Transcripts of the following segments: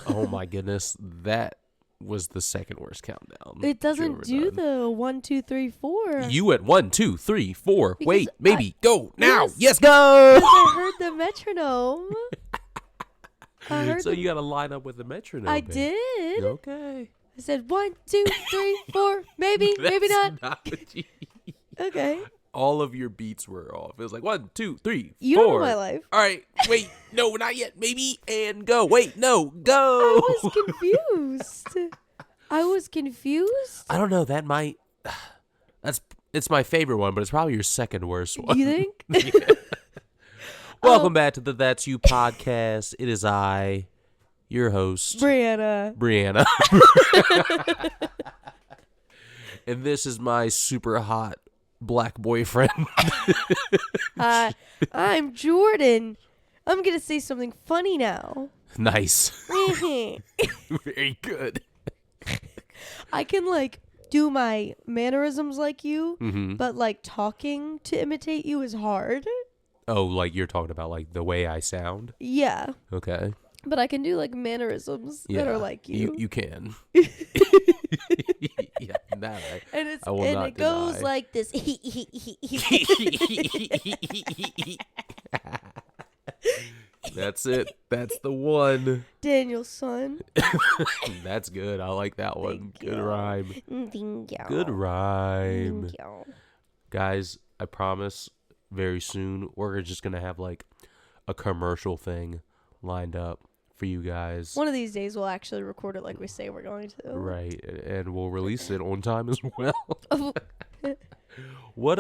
Oh my goodness, that was the second worst countdown. It doesn't do the 1, 2, 3, 4. You went 1, 2, 3, 4. Because Wait, maybe go now. Yes. Yes, go. I heard the metronome. So you got to line up with the metronome. I babe. did. Okay. I said 1, 2, 3, 4. Maybe, maybe not. What you... Okay. All of your beats were off. It was like 1, 2, 3, 4. You know my life. All right. Wait. No, not yet. Maybe. And go. Wait. No. Go. I was confused. I don't know. That might. It's my favorite one, but it's probably your second worst one. You think? Yeah. Welcome back to the That's You podcast. It is I, your host, Brianna. And this is my super hot black boyfriend. I'm Jordan. I'm going to say something funny now. Nice. Very good. I can, do my mannerisms like you, Mm-hmm. but, talking to imitate you is hard. Oh, like you're talking about, the way I sound? Yeah. Okay. But I can do, mannerisms that are like you. You can. Yeah, that And I will not it goes deny. like this. That's it. That's the one. Daniel's son. That's good. I like that one. Thank Good you. rhyme. Thank you. Good rhyme. Thank you. Guys, I promise very soon we're just going to have a commercial thing lined up for you guys. One of these days we'll actually record it like we say we're going to. Right. And we'll release it on time as well. What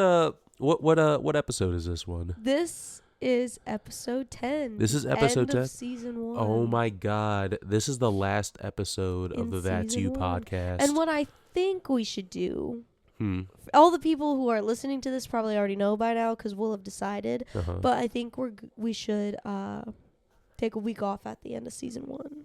episode is this one? This is episode 10. This is episode 10? End of season 1. Oh my God. This is the last episode of In the That's You season 1. podcast. And what I think we should do, All the people who are listening to this probably already know by now because we'll have decided, Uh-huh. but I think we should take a week off at the end of season 1.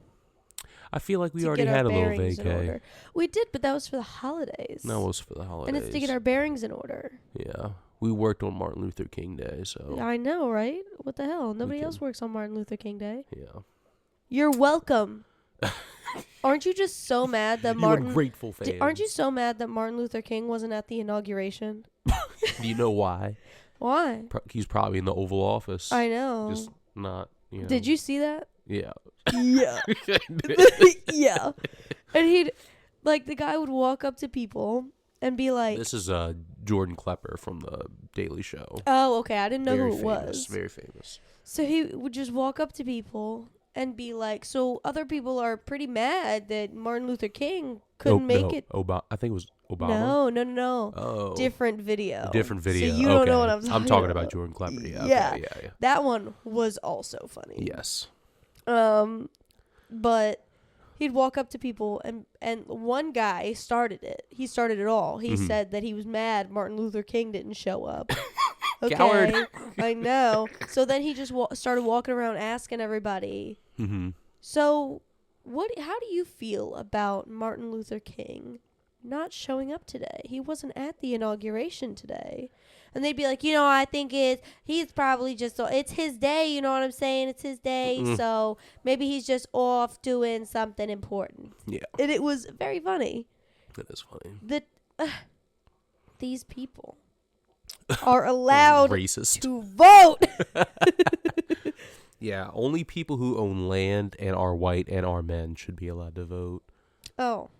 I feel like we to already get our had a little bearings in vacay. order. We did, but that was for the holidays. That was for the holidays. And it's to get our bearings in order. Yeah. We worked on Martin Luther King Day, so. I know, right? What the hell? Nobody else works on Martin Luther King Day. Yeah. You're welcome. Aren't you just so mad that You were grateful fans. Aren't you so mad that Martin Luther King wasn't at the inauguration? Do you know why? Why? He's probably in the Oval Office. I know. Just not, Did you see that? Yeah. Yeah. Yeah. And the guy would walk up to people and be like, This is Jordan Klepper from The Daily Show. oh, okay, I didn't know Very who it famous, was. Very famous. So he would just walk up to people and be like, so other people are pretty mad that Martin Luther King couldn't make it. I think it was Obama. No. Oh. Different video. Different video. So you don't know what I'm talking about. I'm talking about Jordan Klepper. Yeah. Yeah. Okay, yeah. That one was also funny. Yes. But he'd walk up to people and one guy started it. He started it all. He said that he was mad Martin Luther King didn't show up. Okay. Coward. I know. So then he just started walking around asking everybody. Mm-hmm. So how do you feel about Martin Luther King not showing up today? He wasn't at the inauguration today. And they'd be like, I think he's probably just, it's his day, you know what I'm saying? It's his day, so maybe he's just off doing something important. Yeah. And it was very funny. That is funny. These people are allowed Racist. to vote. Yeah, only people who own land and are white and are men should be allowed to vote. Oh.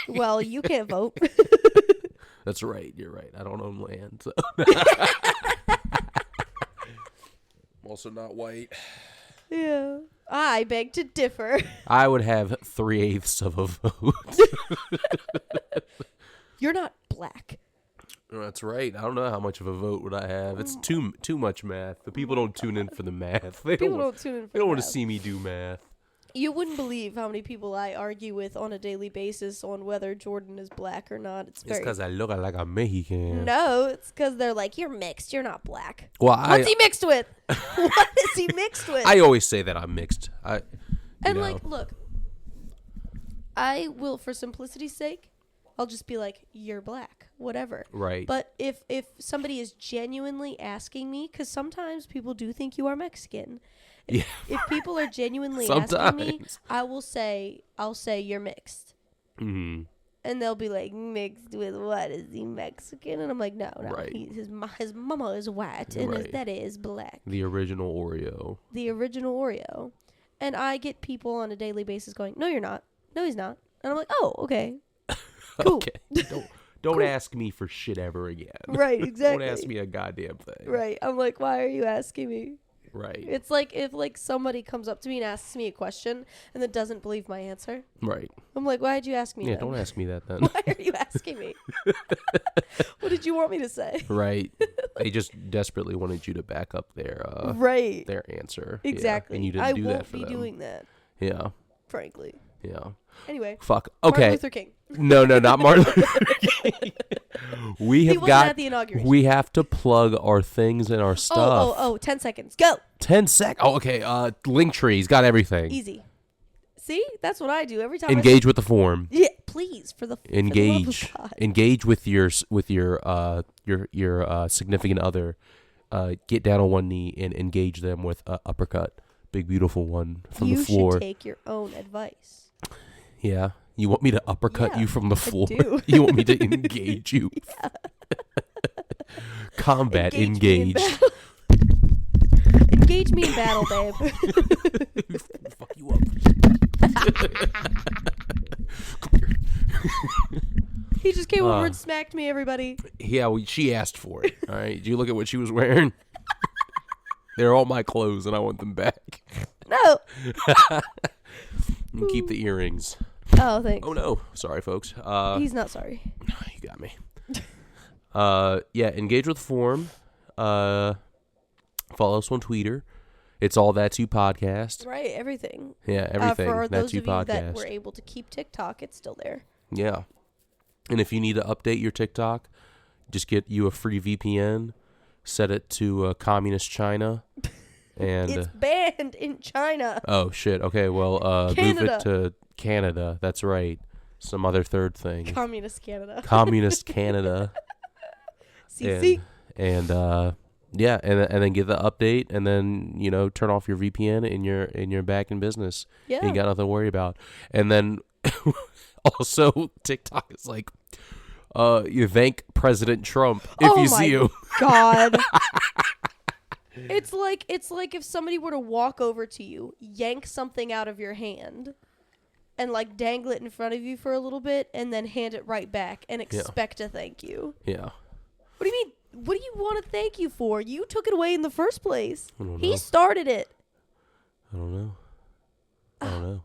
Well, you can't vote. That's right. You're right. I don't own land. So. I'm also not white. Yeah. I beg to differ. I would have 3/8 of a vote. You're not black. That's right. I don't know how much of a vote would I have. It's too much math. The people don't tune in for the math. They People don't don't tune in for They don't want to math. see me do math. You wouldn't believe how many people I argue with on a daily basis on whether Jordan is black or not. It's Because I look like a Mexican. No, it's because they're like, you're mixed. You're not black. Well, What's he mixed with? What is he mixed with? I always say that I'm mixed. Look, I will, for simplicity's sake, I'll just be like, you're black, whatever. Right. But if somebody is genuinely asking me, because sometimes people do think you are Mexican, Yeah. If people are genuinely asking me, Sometimes. I'll say you're mixed. Mm-hmm. And they'll be like, mixed with what? Is he Mexican? And I'm like, no. Right. His mama is white and his Right. daddy is black. The original Oreo. The original Oreo. And I get people on a daily basis going, no, you're not. No, he's not. And I'm like, oh, okay. Cool. Okay. Don't Cool. ask me for shit ever again. Right, exactly. Don't ask me a goddamn thing. Right. I'm like, why are you asking me? Right. It's like if like somebody comes up to me and asks me a question and then doesn't believe my answer. Right. I'm like, why'd you ask me Yeah, then? don't ask me that then. Why are you asking me? What did you want me to say? Right. They just desperately wanted you to back up their Right. their answer. Exactly. Yeah. And you didn't do that for them. I won't be doing that, Yeah. frankly. Yeah. Anyway. Fuck. Martin Okay. Luther King. No, not Martin Luther King. We He have wasn't got. at the inauguration. We have to plug our things and our stuff. 10 seconds. Go. 10 sec. Oh, okay. Linktree's got everything. Easy. See? That's what I do every time. Engage with the form. Yeah, please, for the Engage. For the love of God. Engage with your significant other. Get down on one knee and engage them with a uppercut. Big beautiful one from the floor. You should take your own advice. Yeah. You want me to uppercut you from the floor? do. You want me to engage you? Yeah. Combat Engage me in battle, babe. Fuck you up. Come here. He just came over and smacked me, everybody. Yeah, she asked for it. All right. Did you look at what she was wearing? They're all my clothes, and I want them back. No. And keep the earrings. Oh, thanks. Oh no, sorry, folks. He's not sorry. You got me. Yeah, engage with the forum. Follow us on Twitter. It's all That's You podcast. Right, everything. Yeah, everything. For That's those You of you podcast. that were able to keep TikTok, it's still there. Yeah, and if you need to update your TikTok, just get you a free VPN. Set it to communist China. And it's banned in China. Oh shit. Okay, well, move it to Canada. That's right. Some other third thing. Communist Canada. Communist Canada. CC. And yeah, and then get the update, and then turn off your VPN, and you're back in business. Yeah. You got nothing to worry about. And then also TikTok is like, you thank President Trump if you see him. God. It's like if somebody were to walk over to you, yank something out of your hand, and like dangle it in front of you for a little bit, and then hand it right back and expect a thank you. Yeah. What do you mean? What do you want to thank you for? You took it away in the first place. I don't know. He started it. I don't know.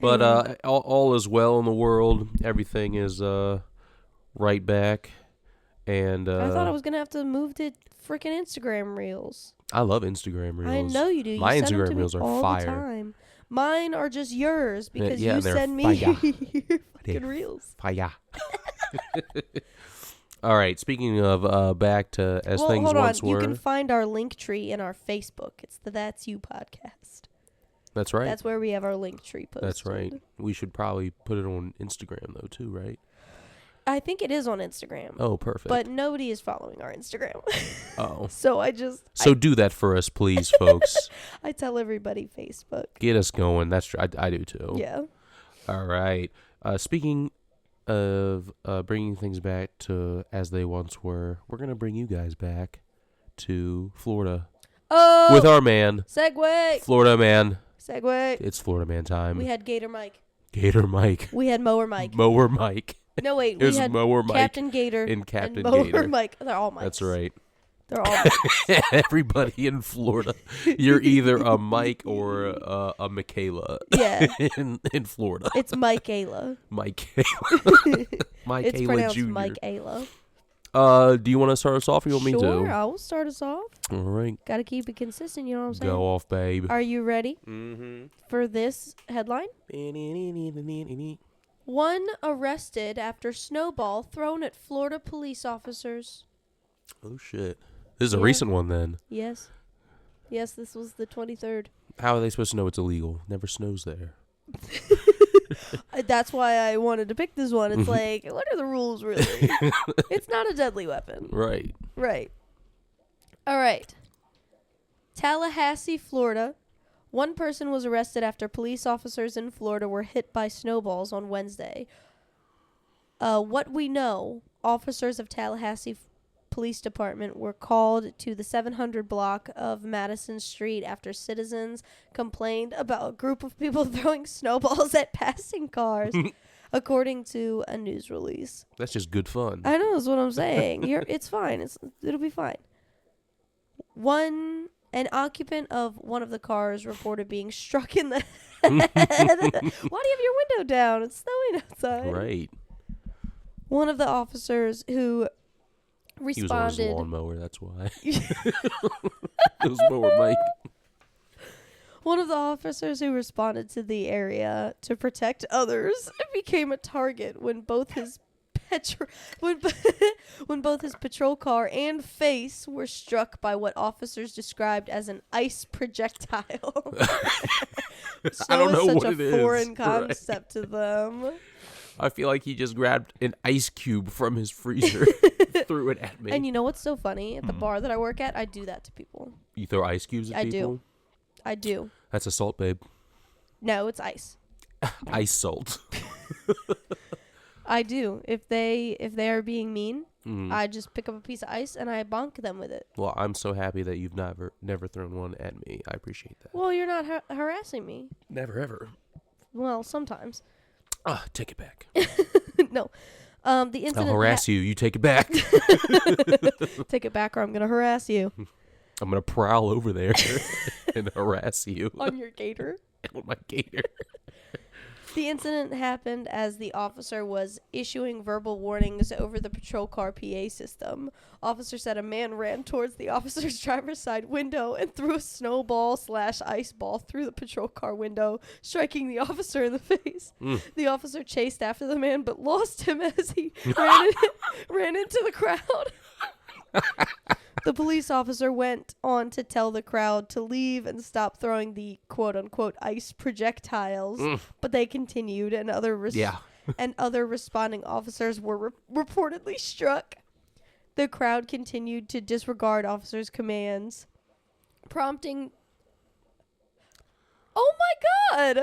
But all is well in the world. Everything is right back. And I thought I was gonna have to move to freaking Instagram Reels. I love Instagram Reels. I know you do. My you send Instagram them to Reels me are all fire. The time. Mine are just yours because yeah, you they're send me fire. your fucking reels. Fire. All right. Speaking of back to as things hold once on. were. You can find our link tree in our Facebook. It's the That's You podcast. That's right. That's where we have our link tree posted. That's right. We should probably put it on Instagram though too, right? I think it is on Instagram. Oh, perfect. But nobody is following our Instagram. Oh. So do that for us, please, folks. I tell everybody Facebook. Get us going. That's true. I do too. Yeah. All right. Speaking of bringing things back to as they once were, we're gonna bring you guys back to Florida with our man, Segway. Florida man. Segway. It's Florida man time. We had Gator Mike. Gator Mike. We had Mower Mike. Mower Mike. No, wait. It was we had Mower Mike Captain Gator and Captain Mower Gator. Mike. They're all Mikes. That's right. They're all Mikes. Everybody in Florida, you're either a Mike or a Michaela. Yeah. in Florida. It's Michaela. Michaela. Michaela It's pronounced Jr. Michaela. Do you want to start us off or you want me to? Sure, I will start us off. All right. Got to keep it consistent, you know what I'm saying? Go off, babe. Are you ready Mm-hmm. for this headline? One arrested after snowball thrown at Florida police officers. Oh, shit. This is a Yeah. recent one, then. Yes. Yes, this was the 23rd. How are they supposed to know it's illegal? Never snows there. That's why I wanted to pick this one. It's like, what are the rules, really? It's not a deadly weapon. Right. Right. All right. Tallahassee, Florida. One person was arrested after police officers in Florida were hit by snowballs on Wednesday. What we know, officers of Tallahassee Police Department were called to the 700 block of Madison Street after citizens complained about a group of people throwing snowballs at passing cars, according to a news release. That's just good fun. I know, that's what I'm saying. It's fine. It'll be fine. An occupant of one of the cars reported being struck in the head. Why do you have your window down? It's snowing outside. Right. One of the officers who responded. He was on his lawnmower, that's why. It was mower Mike. One of the officers who responded to the area to protect others became a target when both his when both his patrol car and face were struck by what officers described as an ice projectile. I don't know such what it a is. foreign concept to them. I feel like he just grabbed an ice cube from his freezer, threw it at me. And you know what's so funny? At the bar that I work at, I do that to people. You throw ice cubes at people? I do. That's assault, babe. No, it's ice. Ice salt. I do. If they are being mean, I just pick up a piece of ice and I bonk them with it. Well, I'm so happy that you've never thrown one at me. I appreciate that. Well, you're not harassing me. Never ever. Well, sometimes. Take it back. No. The incident. I'll harass you. You take it back. Take it back, or I'm gonna harass you. I'm gonna prowl over there and harass you On your gator. on my gator. The incident happened as the officer was issuing verbal warnings over the patrol car PA system. Officer said a man ran towards the officer's driver's side window and threw a snowball/ice ball through the patrol car window, striking the officer in the face. The officer chased after the man but lost him as he ran into the crowd. The police officer went on to tell the crowd to leave and stop throwing the quote-unquote ice projectiles, but they continued, and other responding officers were reportedly struck. The crowd continued to disregard officers' commands, prompting... Oh my God!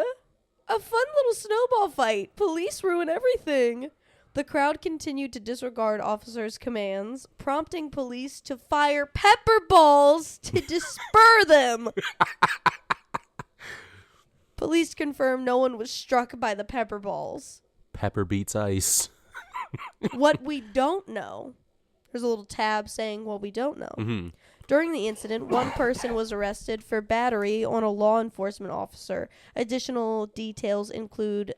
A fun little snowball fight. Police ruin everything. The crowd continued to disregard officers' commands, prompting police to fire pepper balls to disper them. Police confirmed no one was struck by the pepper balls. Pepper beats ice. What we don't know, there's a little tab saying what we don't know. Mm-hmm. During the incident, one person was arrested for battery on a law enforcement officer. Additional details include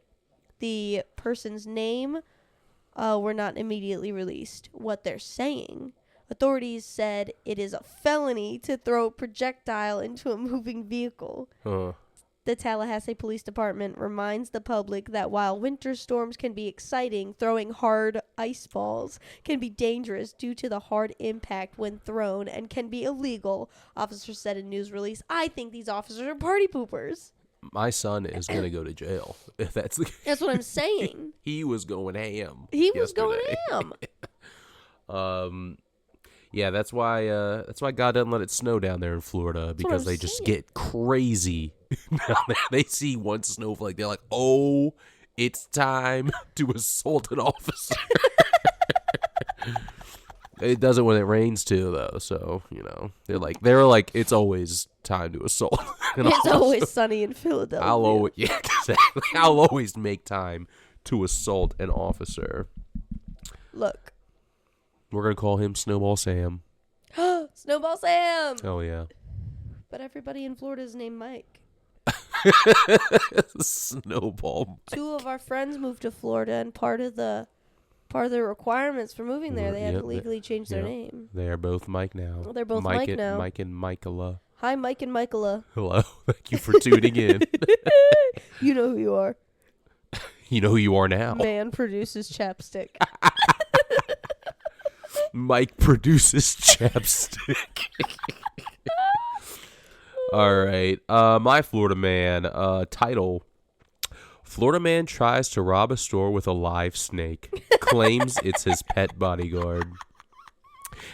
the person's name, were not immediately released. What they're saying, authorities said it is a felony to throw a projectile into a moving vehicle. The Tallahassee Police Department reminds the public that while winter storms can be exciting, throwing hard ice balls can be dangerous due to the hard impact when thrown and can be illegal, officers said in news release. I think these officers are party poopers. My son is going to go to jail if that's the case. That's what I'm saying. He was going ham. Was going ham. Yeah, that's why God doesn't let it snow down there in Florida, because they just get crazy down there. They see one snowflake, they're like, "Oh, it's time to assault an officer." It doesn't when it rains too, though. So they're like, it's always time to assault. It's always sunny in Philadelphia. Exactly. I'll always make time to assault an officer. Look, we're gonna call him Snowball Sam. Snowball Sam. Oh yeah. But everybody in Florida is named Mike. Snowball Mike. 2 of our friends moved to Florida, and part of the requirements for moving there, they had to legally change their name. They are both Mike now. They're both Mike now. Mike and Michaela. Hi, Mike and Michaela. Hello. Thank you for tuning in. You know who you are. You know who you are now. Man produces chapstick. Mike produces chapstick. All right. My Florida man title: Florida man tries to rob a store with a live snake. Claims it's his pet bodyguard.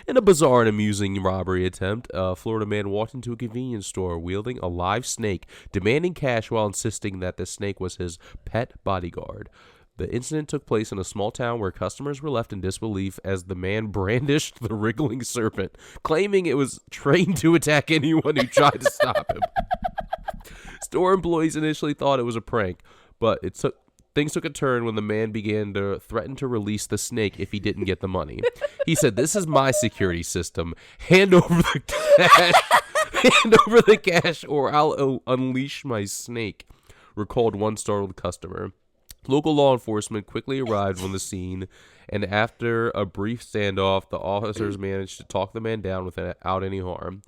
In a bizarre and amusing robbery attempt, a Florida man walked into a convenience store wielding a live snake, demanding cash while insisting that the snake was his pet bodyguard. The incident took place in a small town where customers were left in disbelief as the man brandished the wriggling serpent, claiming it was trained to attack anyone who tried to stop him. Store employees initially thought it was a prank, but things took a turn when the man began to threaten to release the snake if he didn't get the money. He said, "This is my security system. Hand over the cash. Hand over the cash or I'll unleash my snake," recalled one startled customer. Local law enforcement quickly arrived on the scene, and after a brief standoff, the officers managed to talk the man down without any harm.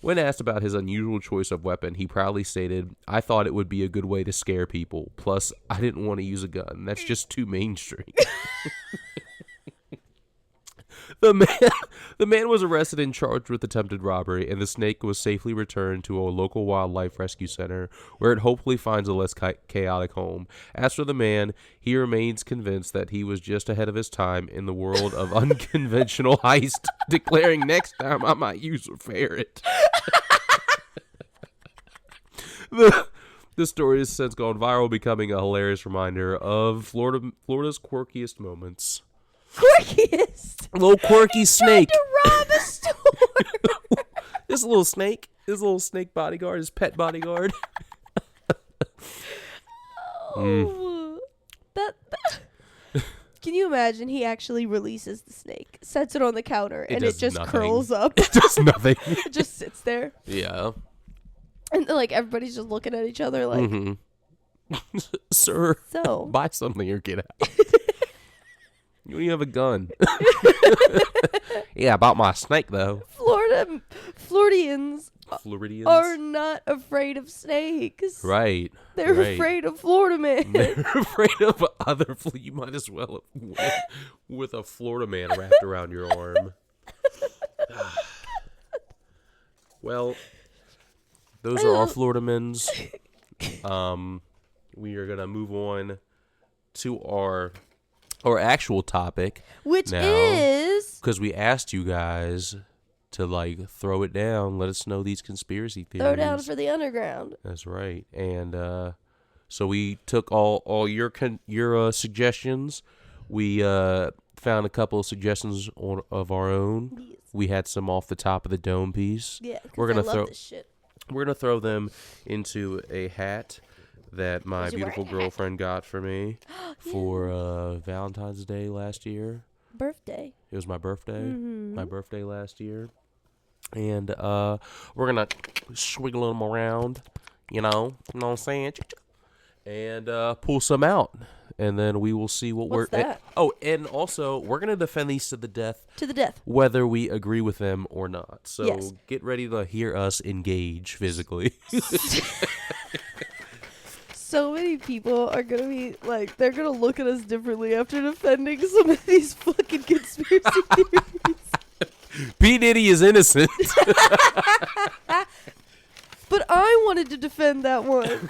When asked about his unusual choice of weapon, he proudly stated, "I thought it would be a good way to scare people. Plus, I didn't want to use a gun. That's just too mainstream." The man was arrested and charged with attempted robbery, and the snake was safely returned to a local wildlife rescue center, where it hopefully finds a less chaotic home. As for the man, he remains convinced that he was just ahead of his time in the world of unconventional heist, declaring, "Next time I might use a ferret." The story has since gone viral, becoming a hilarious reminder of Florida's quirkiest moments. Quirkiest. A little quirky snake. Tried to rob a store. This little snake bodyguard, his pet bodyguard. That. Can you imagine? He actually releases the snake, sets it on the counter, and it just nothing. curls up. It does nothing. It just sits there, Yeah. and like everybody's just looking at each other, like, "Sir, so buy something or get out." You don't even have a gun. Yeah, about my snake, though. Floridians Floridians are not afraid of snakes. Right. They're right. afraid of Florida man. They're afraid of other. You might as well have went with a Florida man wrapped around your arm. Well, those are our Florida men's. We are gonna move on to our actual topic, Which now, is because we asked you guys to like throw it down, let us know these conspiracy theories. throw down for the underground. That's right, and so we took all your suggestions. We found a couple of suggestions of our own. Yes. We had some off the top of the dome piece. Yeah, We're gonna I love this shit. We're gonna throw them into a hat that my beautiful girlfriend got for me for Valentine's Day last year. Birthday. It was my birthday. Mm-hmm. My birthday last year. And we're going to swiggle them around, you know what I'm saying? And pull some out. And then we will see What's that? And also, we're going to defend these to the death. To the death. Whether we agree with them or not. So yes. Get ready to hear us engage physically. So many people are going to be like, they're going to look at us differently after defending some of these fucking conspiracy theories. P. Diddy is innocent. But I wanted to defend that one.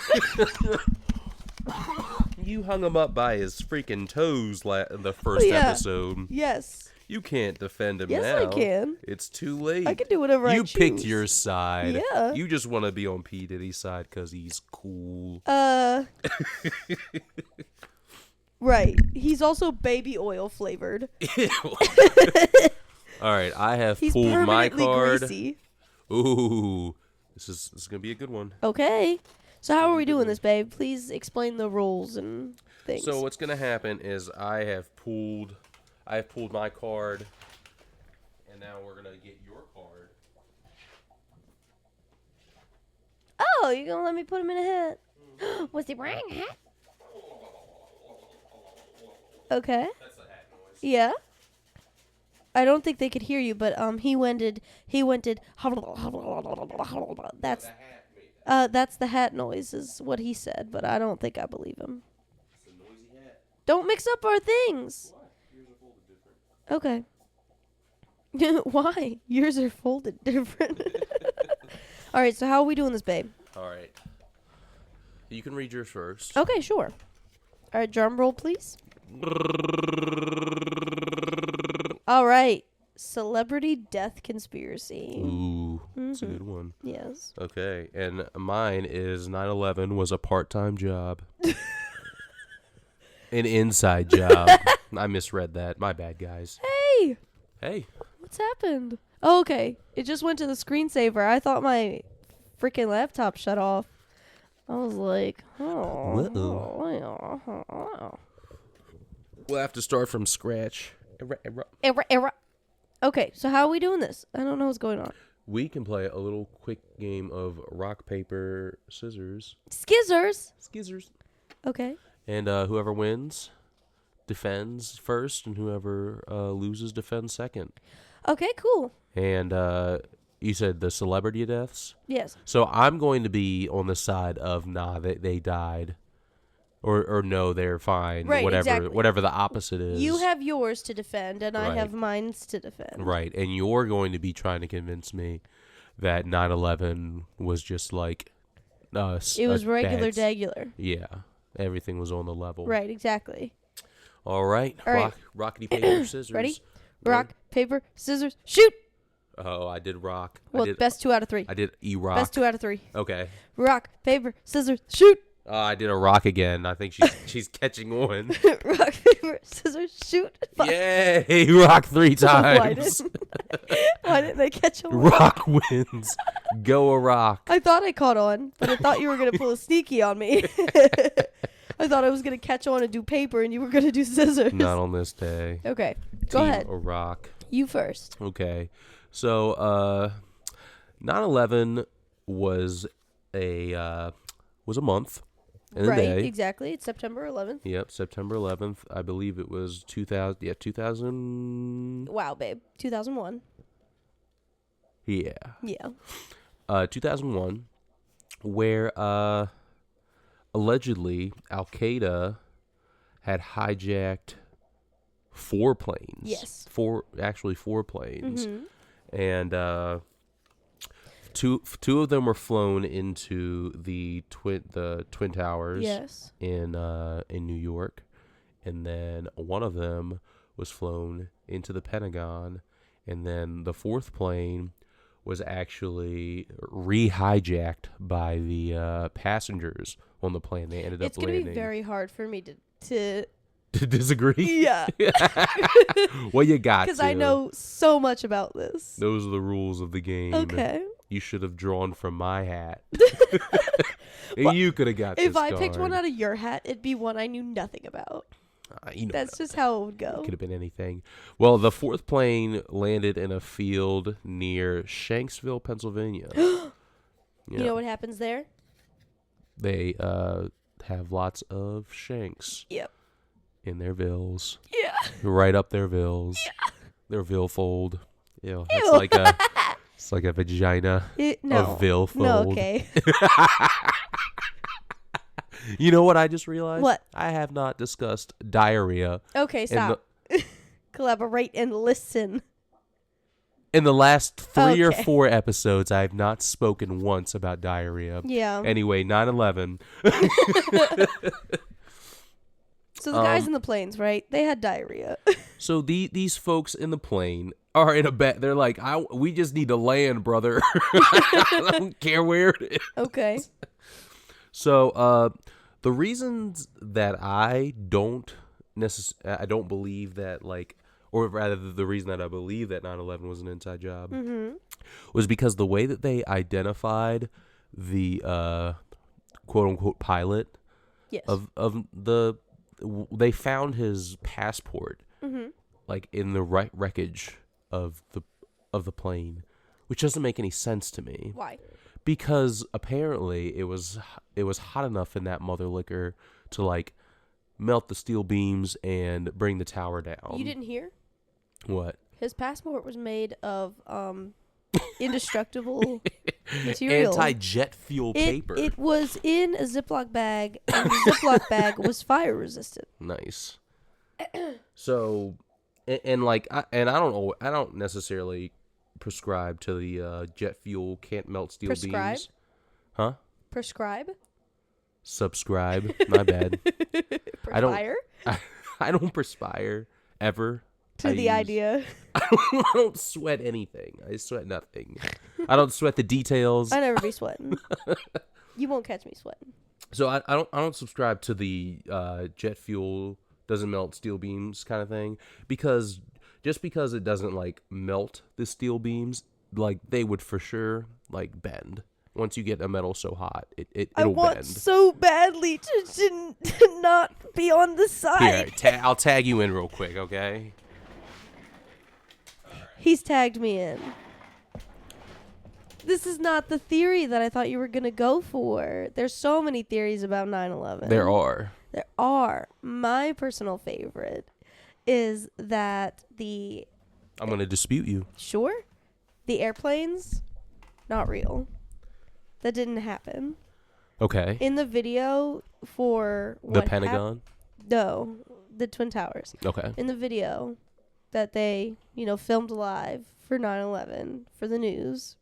You hung him up by his freaking toes the first episode. Yes. You can't defend him now. Yes, I can. It's too late. I can do whatever I choose. You picked your side. Yeah. You just want to be on P. Diddy's side because he's cool. Right. He's also baby oil flavored. All right, I have He's pulled my card. Greasy. Ooh, this is gonna be a good one. Okay. So how are we doing this, babe? Please explain the rules and things. So what's gonna happen is I have pulled my card, and now we're gonna get your card. Oh, you're gonna let me put him in a hat? Was he wearing a hat? Okay. That's the hat noise. Yeah. I don't think they could hear you, but he went. That's the hat noise, is what he said, but I don't think I believe him. It's a noisy hat. Don't mix up our things. Why? Yours are folded different. Okay. Why? Yours are folded different. All right, so how are we doing this, babe? All right. You can read yours first. Okay, sure. All right, drum roll, please. All right. celebrity death conspiracy. Ooh, that's a good one. Yes. Okay, and mine is 9/11 was a part-time job. An inside job. I misread that. My bad, guys. Hey. What's happened? Oh, okay. It just went to the screensaver. I thought my freaking laptop shut off. I was like, oh. We'll have to start from scratch. Error. Okay, so how are we doing this? I don't know what's going on. We can play a little quick game of rock, paper, scissors. Skizzers. Okay. And whoever wins defends first, and whoever loses defends second. Okay, cool. And you said the celebrity deaths? Yes. So I'm going to be on the side of, they died. Or no, they're fine. Right, exactly. Whatever the opposite is. You have yours to defend, and Right. I have mine to defend. Right, and you're going to be trying to convince me that 9/11 was just like... it was regular. Yeah, everything was on the level. Right, exactly. All right. Rockety, paper, scissors. Ready? Rock, paper, scissors, shoot! Oh, I did rock. Well, best 2 out of 3. I did E-rock. Best 2 out of 3. Okay. Rock, paper, scissors, shoot! I did a rock again. I think she's catching on. Rock, paper, scissors, shoot! Fuck. Yay! Rock 3 times. Why didn't they catch on? Rock wins. Go a rock. I thought I caught on, but I thought you were going to pull a sneaky on me. I thought I was going to catch on and do paper, and you were going to do scissors. Not on this day. Okay. Go ahead. A rock. You first. Okay. So, 9/11 was a month and a day. Exactly. It's September 11th. Yep, September 11th. I believe it was 2000. Yeah, 2000. Wow, babe. 2001. Yeah. Yeah. 2001, where allegedly Al Qaeda had hijacked 4 planes. Yes. 4 planes. Mm-hmm. And two of them were flown into the twin towers. Yes. In New York, and then one of them was flown into the Pentagon, and then the 4th plane was actually re-hijacked by the passengers on the plane. They ended up landing. It's going to be very hard for me to disagree? Yeah. Well, you got to. Because I know so much about this. Those are the rules of the game. Okay. You should have drawn from my hat. And Well, you could have got if this I picked card. one out of your hat, it'd be one I knew nothing about. That's just how it would go. It could have been anything. Well, the 4th plane landed in a field near Shanksville, Pennsylvania. You know what happens there? They have lots of shanks. Yep. In their vills. Yeah. Right up their vills. Yeah. Their vill fold. Ew. Ew. It's like a vagina. No. A vill fold. No, okay. You know what I just realized? What? I have not discussed diarrhea. Okay, stop. Collaborate and listen. In the last 3 or 4 episodes, I have not spoken once about diarrhea. Yeah. Anyway, 9/11. So the guys in the planes, right? They had diarrhea. So these folks in the plane are in a bed. They're like, we just need to land, brother. I don't care where it is. Okay. So the reasons that I don't believe that, like, or rather the reason that I believe that 9/11 was an inside job was because the way that they identified the quote unquote pilot of they found his passport like in the wreckage of the plane, which doesn't make any sense to me. Why? Because apparently it was hot enough in that mother liquor to like melt the steel beams and bring the tower down. You didn't hear? What? His passport was made of indestructible material. Anti-jet fuel paper. It was in a Ziploc bag, and the Ziploc bag was fire resistant. Nice. So, and I don't necessarily prescribe to the jet fuel can't melt steel beams. Huh? Prescribe? Subscribe. My bad. Perspire? I don't perspire ever. to the idea. I don't sweat anything. I sweat nothing. I don't sweat the details. I never be sweating. You won't catch me sweating. So I don't subscribe to the jet fuel doesn't melt steel beams kind of thing, because just because it doesn't like melt the steel beams, like they would for sure like bend. Once you get a metal so hot, it'll I want bend. so badly to not be on the side. Here, I'll tag you in real quick, okay? He's tagged me in. This is not the theory that I thought you were going to go for. There's so many theories about 9/11. There are. There are. My personal favorite is that I'm going to dispute you. Sure. The airplanes, not real. That didn't happen. Okay. In the video for the Pentagon? No, the Twin Towers. Okay. In the video that they, filmed live for 9/11 for the news,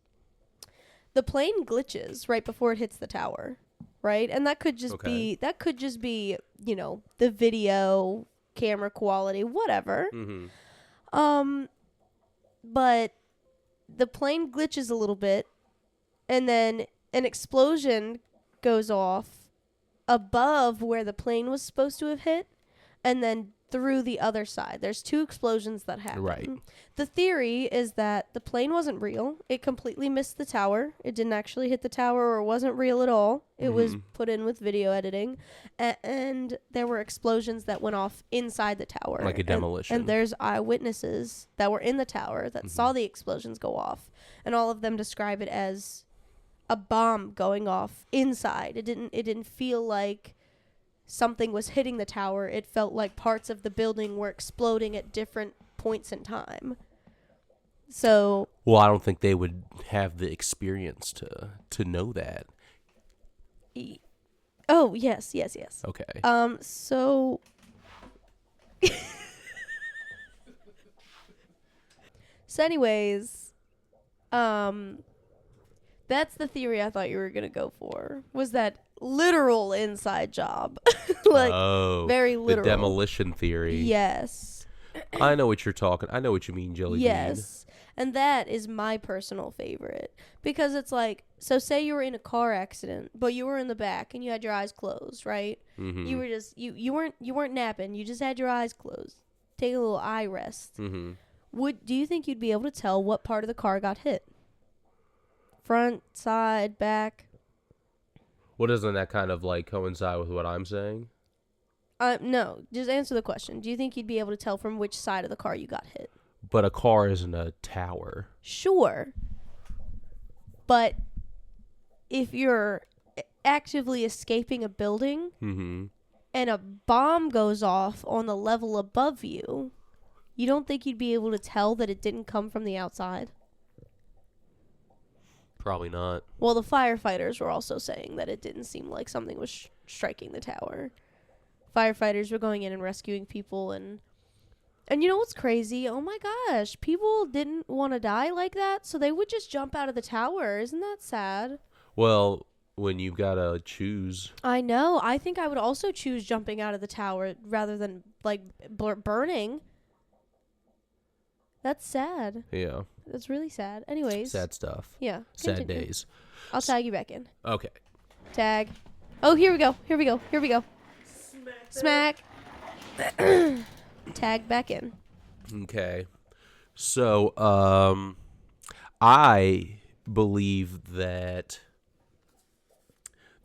the plane glitches right before it hits the tower, right? And that could just be the video camera quality, whatever. Mm-hmm. But the plane glitches a little bit, and then an explosion goes off above where the plane was supposed to have hit, and then through the other side. There's 2 explosions that happen. Right. The theory is that the plane wasn't real. It completely missed the tower. It didn't actually hit the tower, or wasn't real at all. It was put in with video editing. And there were explosions that went off inside the tower. Like a demolition. And there's eyewitnesses that were in the tower that saw the explosions go off. And all of them describe it as a bomb going off inside. It didn't feel like something was hitting the tower. It felt like parts of the building were exploding at different points in time. So, well, I don't think they would have the experience to know that. Oh, yes. Okay. So So anyways, that's the theory I thought you were going to go for. Was that literal inside job. Very literal. The demolition theory. Yes. I know what you're talking. I know what you mean, Jelly Bean. Yes. And that is my personal favorite. Because it's like, so say you were in a car accident, but you were in the back and you had your eyes closed, right? Mm-hmm. You were just you weren't napping, you just had your eyes closed. Take a little eye rest. Mm-hmm. Do you think you'd be able to tell what part of the car got hit? Front, side, back? Well, doesn't that kind of like coincide with what I'm saying? No, just answer the question. Do you think you'd be able to tell from which side of the car you got hit? But a car isn't a tower. Sure. But if you're actively escaping a building and a bomb goes off on the level above you, you don't think you'd be able to tell that it didn't come from the outside? Probably not. Well, the firefighters were also saying that it didn't seem like something was striking the tower. Firefighters were going in and rescuing people, and you know what's crazy? Oh my gosh, people didn't want to die like that, so they would just jump out of the tower. Isn't that sad? Well, when you've got to choose. I know. I think I would also choose jumping out of the tower rather than like burning. That's sad. Yeah. That's really sad. Anyways. Sad stuff. Yeah. Sad continue. days. I'll tag you back in. Okay. Tag. Oh, here we go. Smack. Tag back in. Okay. So, I believe that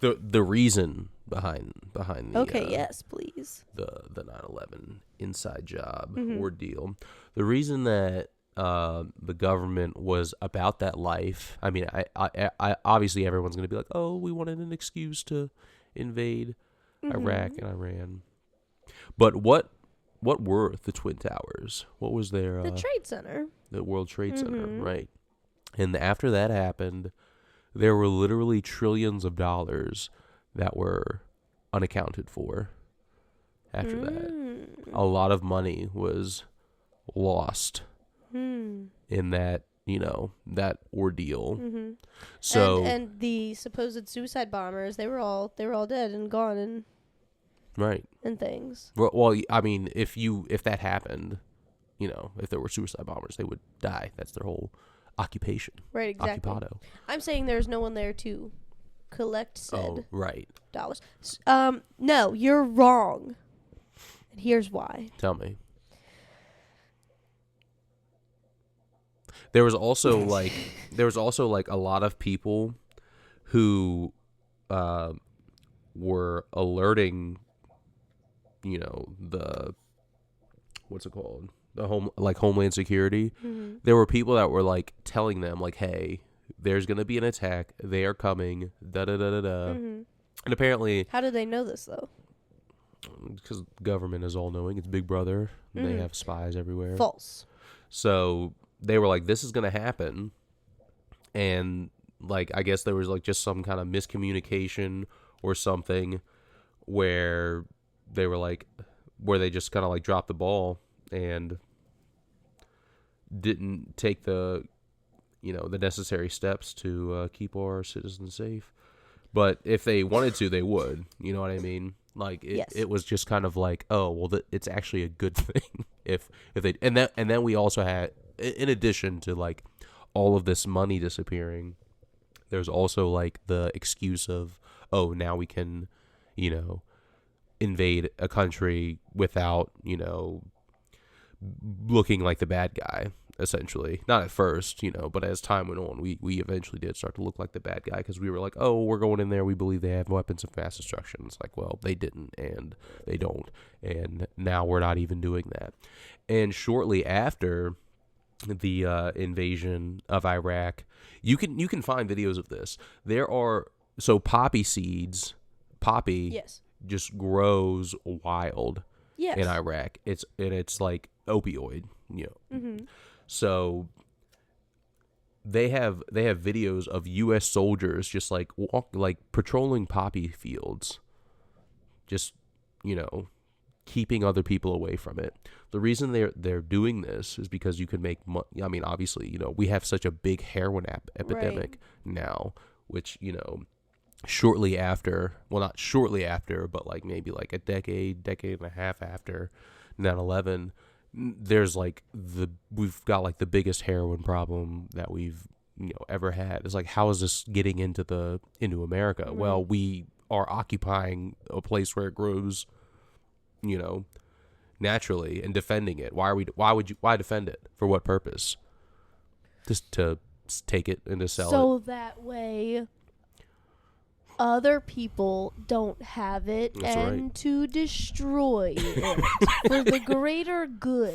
the reason behind the Okay, yes, please. the 9/11 inside job ordeal, the reason that the government was about that life. I mean, I obviously everyone's going to be like, oh, we wanted an excuse to invade Iraq and Iran. But what were the Twin Towers? What was their the Trade Center? The World Trade Center, right? And after that happened, there were literally trillions of dollars that were unaccounted for. After that, a lot of money was lost in that, that ordeal. So and the supposed suicide bombers, they were all dead and gone and right and things. Well, I mean, if that happened, if there were suicide bombers, they would die. That's their whole occupation. Right, exactly. Occupado. I'm saying there's no one there to collect said dollars. No, you're wrong. And here's why. Tell me. There was also like a lot of people who were alerting, the what's it called? The Homeland Security. Mm-hmm. There were people that were like telling them like, hey, there's going to be an attack. They are coming. Da da da da da. Mm-hmm. And apparently, how do they know this though? Because government is all knowing. It's Big Brother. And they have spies everywhere. False. So they were like, this is going to happen. And like, I guess there was like just some kind of miscommunication or something where they were like, where they just kind of like dropped the ball and didn't take the necessary steps to keep our citizens safe. But if they wanted to, they would. You know what I mean? Like it was just kind of like, oh well, it's actually a good thing if they and then we also had, in addition to like all of this money disappearing, there's also like the excuse of, oh, now we can invade a country without looking like the bad guy. Essentially, not at first, but as time went on, we eventually did start to look like the bad guy because we were like, oh, we're going in there. We believe they have weapons of mass destruction. It's like, well, they didn't, and they don't, and now we're not even doing that. And shortly after the invasion of Iraq, you can find videos of this. There are poppy seeds, yes, just grows wild yes. in Iraq. It's like opioid, Mm-hmm. So they have videos of U.S. soldiers just like patrolling poppy fields, just keeping other people away from it. The reason they're doing this is because you can make money. I mean, obviously, we have such a big heroin epidemic now, which shortly after, well, not shortly after, but like maybe like a decade and a half after 9/11. There's we've got like the biggest heroin problem that we've ever had. It's like, how is this getting into America? Mm-hmm. Well, we are occupying a place where it grows, naturally, and defending it. Why defend it? For what purpose? Just to take it and to sell it. So that way other people don't have it. That's and right. To destroy it for the greater good.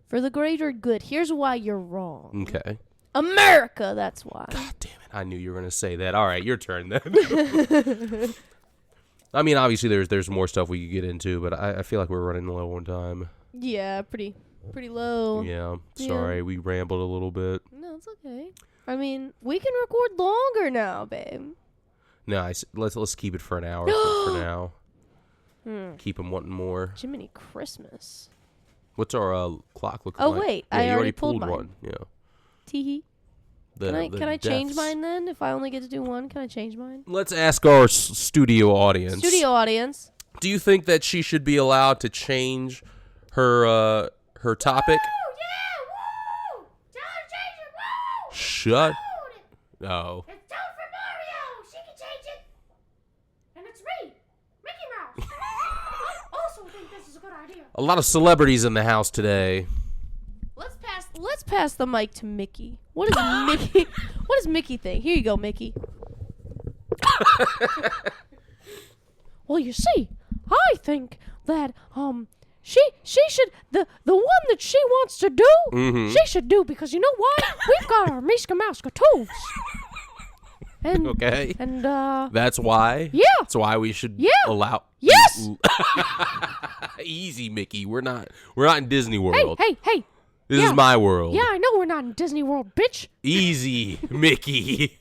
For the greater good. Here's why you're wrong. Okay. America, that's why. God damn it. I knew you were going to say that. All right, your turn then. I mean, obviously there's more stuff we could get into, but I feel like we're running low on time. Yeah, pretty low. Yeah, sorry, we rambled a little bit. No, it's okay. I mean, we can record longer now, babe. No, let's keep it for an hour for now. Keep them wanting more. Jiminy Christmas. What's our clock looking like? Oh, wait. Yeah, I already pulled mine. One. Yeah. Teehee. Can I change mine then? If I only get to do one, can I change mine? Let's ask our studio audience. Do you think that she should be allowed to change her topic? Woo! Yeah! Woo! Tell her to change it! Woo! Shut. No. It's time for Mario! She can change it! And it's me! Mickey Mouse! I also think this is a good idea. A lot of celebrities in the house today. Let's pass the mic to Mickey. What does Mickey? What does Mickey think? Here you go, Mickey. Well, you see, I think that she should the one that she wants to do, she should do, because you know why? We've got our Miska Mouse cartoons. And, okay. And that's why. Yeah. That's why we should allow. Yes. Easy, Mickey. We're not in Disney World. Hey. This is my world. Yeah, I know we're not in Disney World, bitch. Easy, Mickey.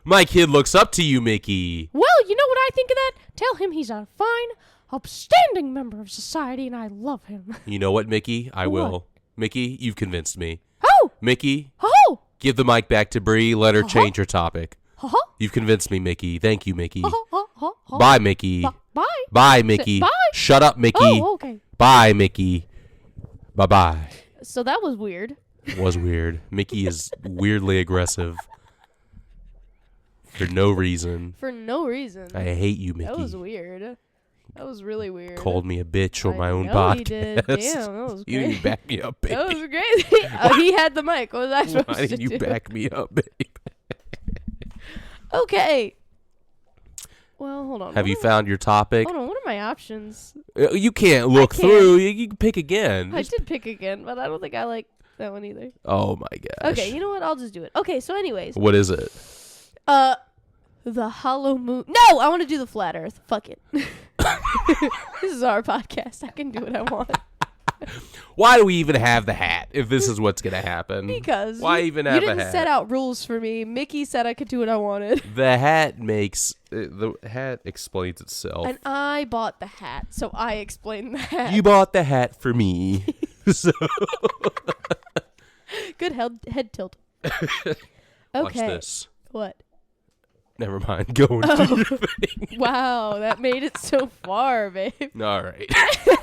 My kid looks up to you, Mickey. Well, you know what I think of that? Tell him he's a fine, upstanding member of society, and I love him. You know what, Mickey? I will. What? Mickey, you've convinced me. Oh! Mickey? Oh! Give the mic back to Bree. Let her change her topic. Uh-huh. You've convinced me, Mickey. Thank you, Mickey. Uh-huh. Bye, Mickey. Bye. Bye, Mickey. Bye. Shut up, Mickey. Oh, okay. Bye, Mickey. Bye-bye. So that was weird. Was weird. Mickey is weirdly aggressive. For no reason. For no reason. I hate you, Mickey. That was weird. That was really weird. Called me a bitch on my own podcast. He did. Damn, that was you great. didn't back me up, baby. That was great. He had the mic. What was I supposed to do? Why didn't you back me up, baby? Okay. Well, hold on. Have you found your topic? Hold on. What are my options? You can't look through. You can pick again. I did pick again, but I don't think I like that one either. Oh, my gosh. Okay, you know what? I'll just do it. Okay, so anyways. What is it? The hollow moon. No, I want to do the flat earth. Fuck it. This is our podcast. I can do what I want. Why do we even have the hat if this is what's going to happen? Because why even have a hat? You didn't set out rules for me. Mickey said I could do what I wanted. The hat makes the hat explains itself. And I bought the hat, so I explained the hat. You bought the hat for me. So good head tilt. Okay. Watch this. What? Never mind. Go into your thing. Wow, that made it so far, babe. All right.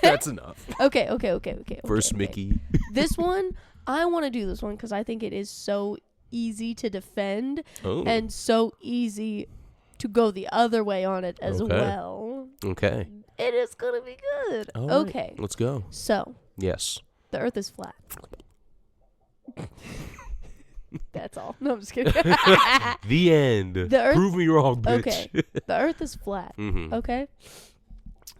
That's enough. Okay. First, Mickey. This one, I want to do this one because I think it is so easy to defend and so easy to go the other way on it as well. Okay. It is going to be good. All okay. Right. Let's go. So. Yes. The earth is flat. That's all. No, I'm just kidding. The end. Prove me wrong, bitch. Okay. The earth is flat. Mm-hmm. Okay.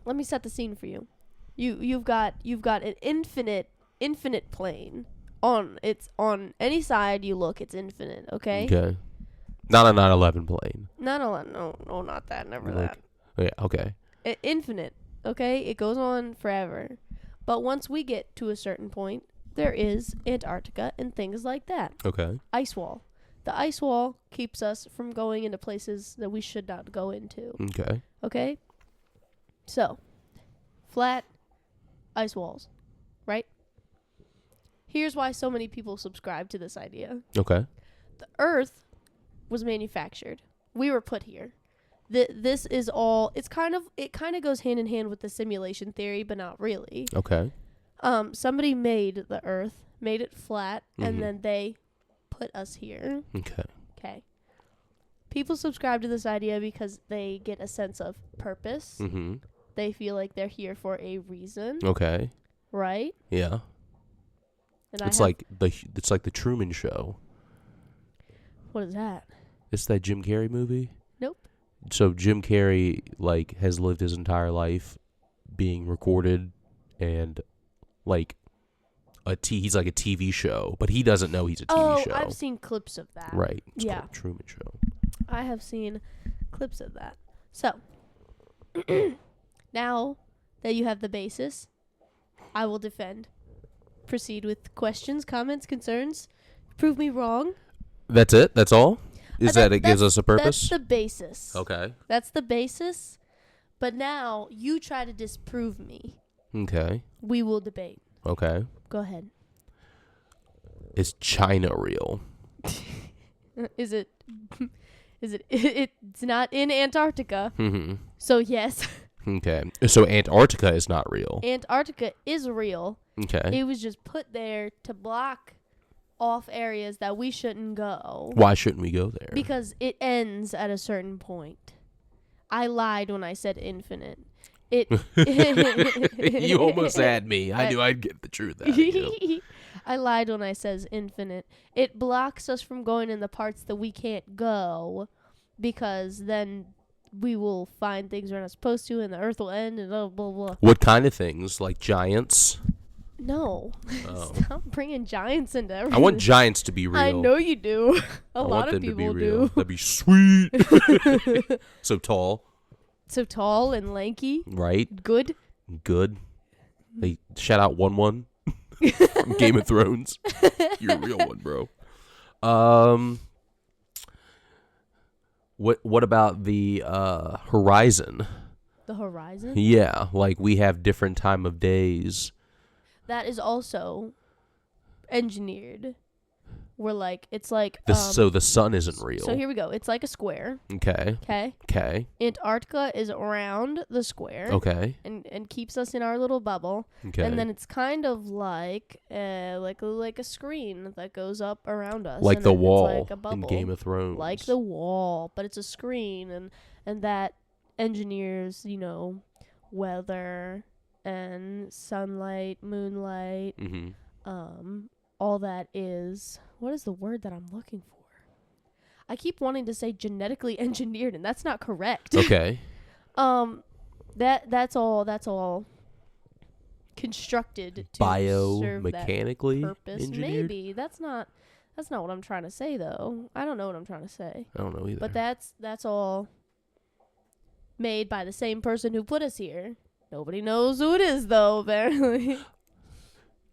Let me set the scene for you. You've got an infinite plane. It's on any side you look, it's infinite, okay? Okay. Not a 9/11 plane. Not not that. Never that. Yeah, okay. Infinite, okay? It goes on forever. But once we get to a certain point, there is Antarctica and things like that. Okay. Ice wall. The ice wall keeps us from going into places that we should not go into. Okay. Okay? So, flat ice walls, right? Here's why so many people subscribe to this idea. Okay. The Earth was manufactured. We were put here. This is all. It kind of goes hand in hand with the simulation theory, but not really. Okay. Somebody made the Earth, made it flat, and then they put us here. Okay. Okay. People subscribe to this idea because they get a sense of purpose. Mm-hmm. They feel like they're here for a reason. Okay. Right? Yeah. And it's like the Truman Show. What is that? It's that Jim Carrey movie. Nope. So Jim Carrey has lived his entire life being recorded and he's like a TV show, but he doesn't know he's a TV show. I've seen clips of that. Right. It's called Truman Show. I have seen clips of that. So, now that you have the basis, I will defend. Proceed with questions, comments, concerns. Prove me wrong. That's it? That's all? It gives us a purpose? That's the basis. Okay. That's the basis. But now you try to disprove me. Okay. We will debate. Okay. Go ahead. Is China real? Is it? It's not in Antarctica. Mm-hmm. So yes. Okay. So Antarctica is not real. Antarctica is real. Okay. It was just put there to block off areas that we shouldn't go. Why shouldn't we go there? Because it ends at a certain point. I lied when I said infinite. It. You almost had me. I knew I'd get the truth out of you. I lied when I says infinite. It blocks us from going in the parts that we can't go, because then we will find things we're not supposed to, and the Earth will end, and blah blah blah. What kind of things? Like giants? No. Oh. Stop bringing giants into everything. I want giants to be real. I know you do. A lot of them people to be real. do. That'd be sweet. So tall. So tall and lanky. Right. Good. They shout out 1-1 from Game of Thrones. You're a real one, bro. What about the horizon? The horizon? Yeah, we have different time of days. That is also engineered. We're like, it's like so the sun isn't real. So here we go. It's like a square. Okay. Okay. Antarctica is around the square. Okay. And keeps us in our little bubble. Okay. And then it's kind of like a screen that goes up around us. Like and the wall it's like a bubble, in Game of Thrones. Like the wall, but it's a screen, and that engineers, weather and sunlight, moonlight, all that is, what is the word that I'm looking for? I keep wanting to say genetically engineered, and that's not correct. Okay. That's all constructed to serve biomechanically that purpose. engineered? Maybe that's not what I'm trying to say though. I don't know what I'm trying to say. I don't know either. But that's all made by the same person who put us here. Nobody knows who it is though, apparently.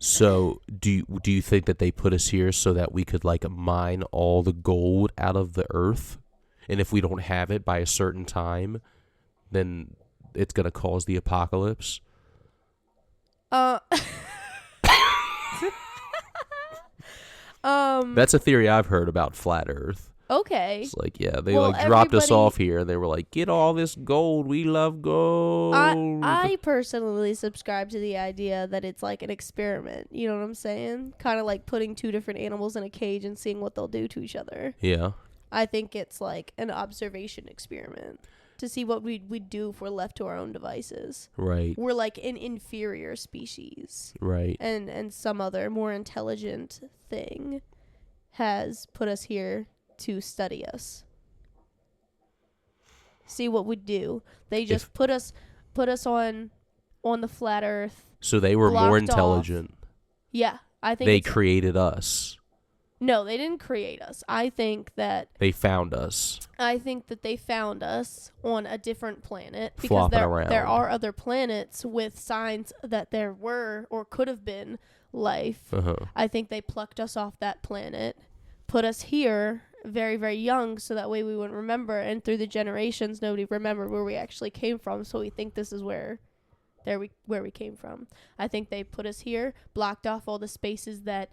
So, do you think that they put us here so that we could mine all the gold out of the earth, and if we don't have it by a certain time, then it's gonna cause the apocalypse? That's a theory I've heard about flat Earth. Okay. It's they dropped us off here, and they were like, "Get all this gold. We love gold." I personally subscribe to the idea that it's like an experiment. You know what I'm saying? Kind of like putting two different animals in a cage and seeing what they'll do to each other. Yeah. I think it's like an observation experiment to see what we'd do if we're left to our own devices. Right. We're like an inferior species. Right. And some other more intelligent thing has put us here to study us. See what we'd do. They just put us on the flat Earth. So they were more intelligent. Yeah, I think they created us. No, they didn't create us. I think that they found us. I think that they found us on a different planet because flopping around. There are other planets with signs that there were or could have been life. I think they plucked us off that planet, put us here very, very young, so that way we wouldn't remember, and through the generations nobody remembered where we actually came from, so we think this is where we came from. I think they put us here, blocked off all the spaces that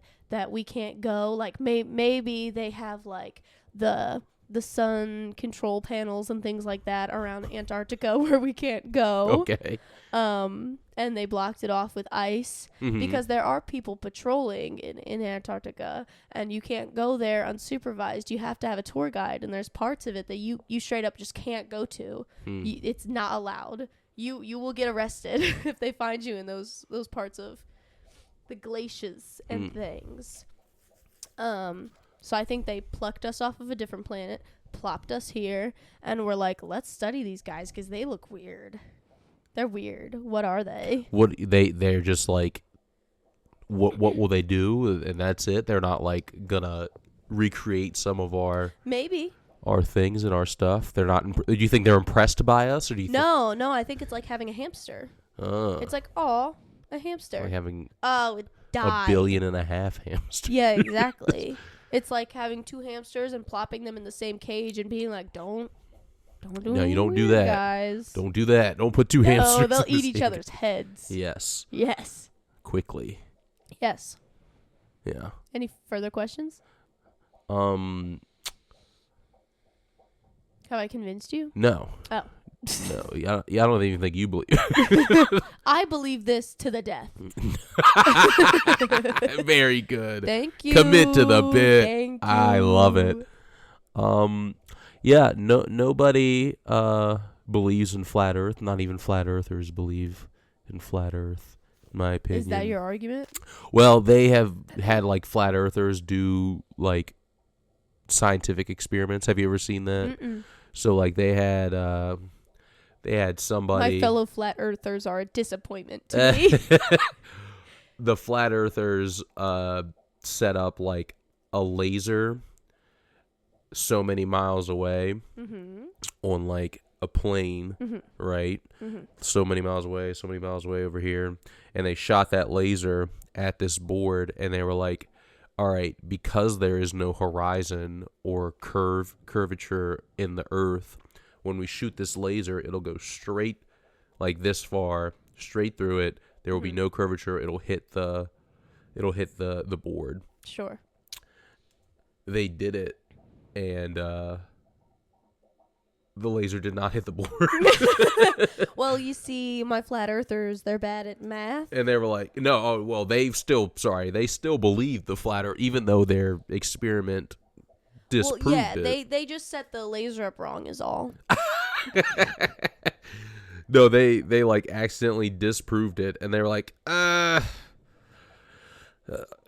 we can't go, like maybe they have like the sun control panels and things like that around Antarctica where we can't go. Okay. And they blocked it off with ice because there are people patrolling in Antarctica, and you can't go there unsupervised. You have to have a tour guide, and there's parts of it that you straight up just can't go to. It's not allowed. You will get arrested if they find you in those parts of the glaciers and things. So I think they plucked us off of a different planet, plopped us here, and were like, let's study these guys because they look weird. They're weird. What are they? They're just like, what will they do? And that's it. They're not gonna recreate some of our things and our stuff. They're not. Do you think they're impressed by us, or do you? No. I think it's like having a hamster. It's like, a hamster. Like having it died. 1.5 billion hamsters. Yeah, exactly. It's like having two hamsters and plopping them in the same cage and being like, don't do No, you don't weird, do that, guys. Don't do that. Don't put two hamsters. Oh, they'll eat each other's heads. Yes. Quickly. Yes. Yeah. Any further questions? Have I convinced you? No. Oh. No, I don't even think you believe. I believe this to the death. Very good. Thank you. Commit to the bit. Thank you. I love it. Yeah, nobody believes in flat Earth. Not even flat earthers believe in flat Earth, in my opinion. Is that your argument? Well, they have had flat earthers do scientific experiments. Have you ever seen that? Mm-mm. So they had somebody. My fellow flat earthers are a disappointment to me. The flat earthers set up a laser so many miles away on a plane, right? So many miles away over here, and they shot that laser at this board, and they were like, all right, because there is no horizon or curvature in the earth, when we shoot this laser, it'll go straight this far, straight through it. There will be no curvature. It'll hit the board. Sure. they did it, and the laser did not hit the board. Well, you see, my flat earthers, they're bad at math. And they were like, no, they still believe the flat earth, even though their experiment disproved it. They just set the laser up wrong is all. No, they like accidentally disproved it, and they were like,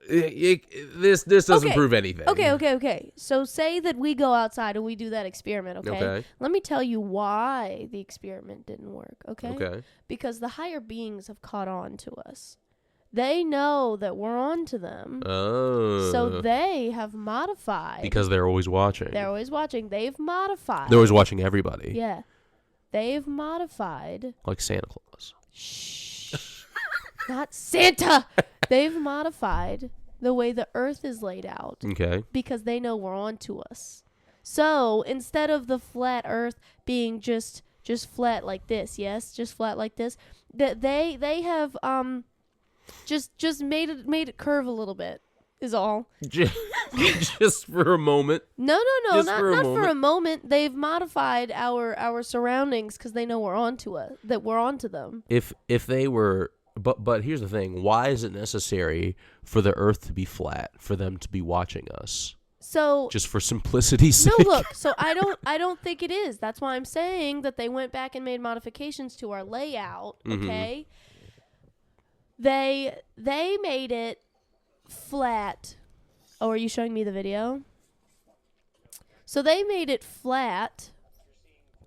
this doesn't prove anything. Okay. So say that we go outside and we do that experiment, okay? Let me tell you why the experiment didn't work, okay? Okay. Because the higher beings have caught on to us. They know that we're on to them. Oh. So they have modified. Because they're always watching. They've modified. They're always watching everybody. Yeah. They've modified. Like Santa Claus. Shh. Not Santa. They've modified the way the earth is laid out. Okay. Because they know we're on to us. So instead of the flat earth being just flat like this, yes, just flat like this, that they have just made it curve a little bit is all. Just for a moment. No, not for a moment. They've modified our surroundings because they know we're onto them. If they were, but here's the thing: why is it necessary for the Earth to be flat for them to be watching us? So just for simplicity's sake. No, look. So I don't think it is. That's why I'm saying that they went back and made modifications to our layout. Okay. Mm-hmm. They made it flat. Oh, are you showing me the video? So they made it flat